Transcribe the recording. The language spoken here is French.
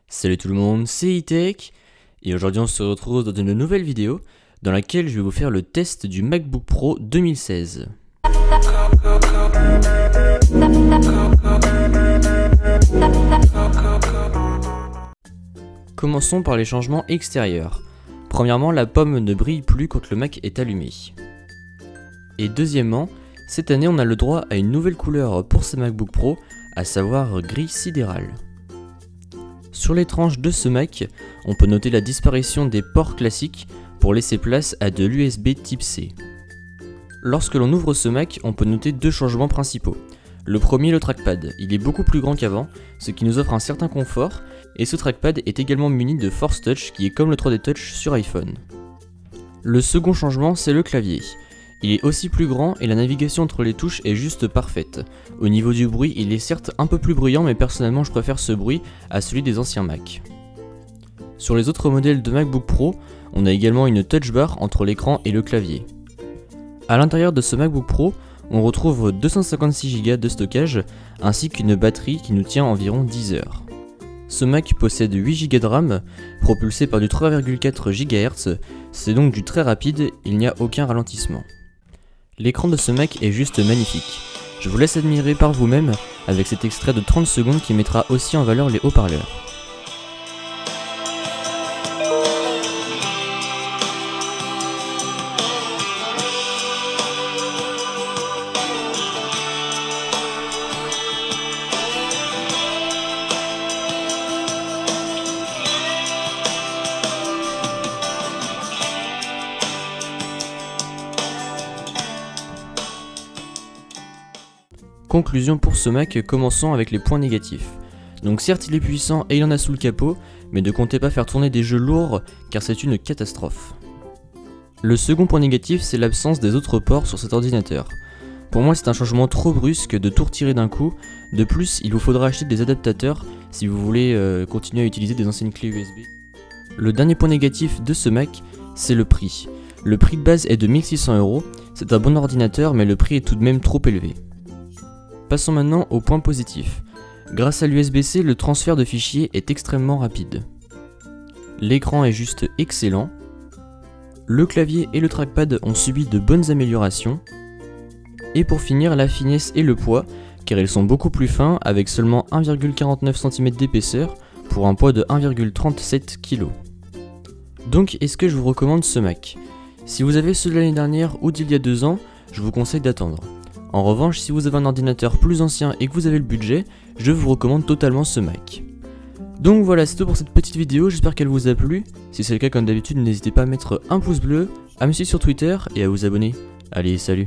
Salut tout le monde, c'est E-Tech et aujourd'hui on se retrouve dans une nouvelle vidéo dans laquelle je vais vous faire le test du MacBook Pro 2016. Commençons par les changements extérieurs. Premièrement, la pomme ne brille plus quand le Mac est allumé. Et deuxièmement, cette année on a le droit à une nouvelle couleur pour ce MacBook Pro, à savoir gris sidéral. Sur les tranches de ce Mac, on peut noter la disparition des ports classiques pour laisser place à de l'USB type C. Lorsque l'on ouvre ce Mac, on peut noter deux changements principaux. Le premier, le trackpad. Il est beaucoup plus grand qu'avant, ce qui nous offre un certain confort, et ce trackpad est également muni de Force Touch qui est comme le 3D Touch sur iPhone. Le second changement, c'est le clavier. Il est aussi plus grand et la navigation entre les touches est juste parfaite. Au niveau du bruit, il est certes un peu plus bruyant, mais personnellement je préfère ce bruit à celui des anciens Mac. Sur les autres modèles de MacBook Pro, on a également une touch bar entre l'écran et le clavier. A l'intérieur de ce MacBook Pro, on retrouve 256 Go de stockage ainsi qu'une batterie qui nous tient environ 10 heures. Ce Mac possède 8 Go de RAM, propulsé par du 3,4 GHz, c'est donc du très rapide, il n'y a aucun ralentissement. L'écran de ce Mac est juste magnifique. Je vous laisse admirer par vous-même avec cet extrait de 30 secondes qui mettra aussi en valeur les haut-parleurs. Conclusion pour ce Mac, commençons avec les points négatifs. Donc certes il est puissant et il en a sous le capot, mais ne comptez pas faire tourner des jeux lourds car c'est une catastrophe. Le second point négatif, c'est l'absence des autres ports sur cet ordinateur. Pour moi c'est un changement trop brusque de tout retirer d'un coup. De plus, il vous faudra acheter des adaptateurs si vous voulez continuer à utiliser des anciennes clés USB. Le dernier point négatif de ce Mac, c'est le prix. Le prix de base est de 1600 €, c'est un bon ordinateur mais le prix est tout de même trop élevé. Passons maintenant au point positif. Grâce à l'USB-C, le transfert de fichiers est extrêmement rapide. L'écran est juste excellent. Le clavier et le trackpad ont subi de bonnes améliorations. Et pour finir, la finesse et le poids, car ils sont beaucoup plus fins avec seulement 1,49 cm d'épaisseur pour un poids de 1,37 kg. Donc est-ce que je vous recommande ce Mac? Si vous avez ceux de l'année dernière ou d'il y a 2 ans, je vous conseille d'attendre. En revanche, si vous avez un ordinateur plus ancien et que vous avez le budget, je vous recommande totalement ce Mac. Donc voilà, c'est tout pour cette petite vidéo, j'espère qu'elle vous a plu. Si c'est le cas, comme d'habitude, n'hésitez pas à mettre un pouce bleu, à me suivre sur Twitter et à vous abonner. Allez, salut!